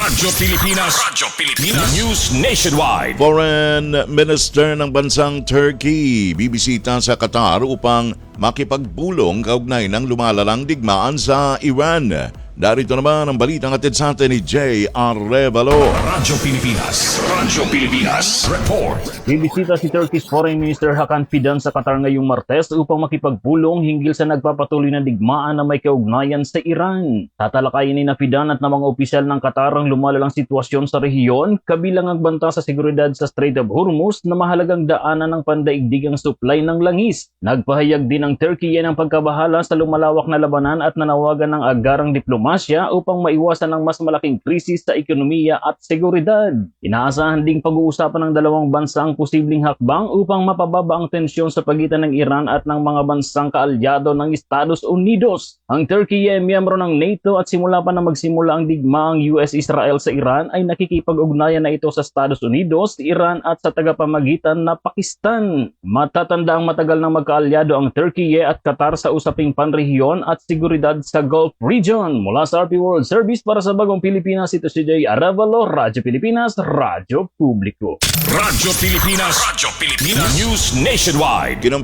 Radyo Pilipinas. Radyo Pilipinas. News Nationwide. Foreign Minister ng bansang Turkey bibisita sa Qatar upang makipagbulong kaugnay ng lumalalang digmaan sa Iran. Darito naman ang balitang atid sa atin ni J. Arevalo. Radyo Pilipinas. Radyo Pilipinas. Report. Bibisita si Turkey's Foreign Minister Hakan Fidan sa Qatar ngayong Martes upang makipagbulong hinggil sa nagpapatuloy na digmaan na may kaugnayan sa Iran. Tatalakayin ni Fidan at ng mga opisyal ng Qatar ang lumalalang sitwasyon sa rehiyon, kabilang ang banta sa seguridad sa Strait of Hormuz na mahalagang daanan ng pandaigdigang supply ng langis. Nagpahayag din ang Turkey ng pagkabahala sa lumalawak na labanan at nanawagan ng agarang diplomasya upang maiwasan ang mas malaking krisis sa ekonomiya at seguridad. Inaasahan ding pag-uusapan ng dalawang bansa ang posibleng hakbang upang mapababa ang tensyon sa pagitan ng Iran at ng mga bansang kaalyado ng Estados Unidos. Ang Turkey ay miyembro ng NATO at simula pa na magsimula ang digmaang US-Israel sa Iran ay nakikipag-ugnayan na ito sa Estados Unidos, Iran at sa tagapamagitan na Pakistan. Matatanda ang matagal ng magkaalyado ang Turkey at Qatar sa usaping panrehiyon at seguridad sa Gulf region. Mula sa RP World Service para sa Bagong Pilipinas, ito si J. Arevalo, Radyo Pilipinas, Radyo Publiko. Radyo Pilipinas. Radyo Pilipinas. News Nationwide.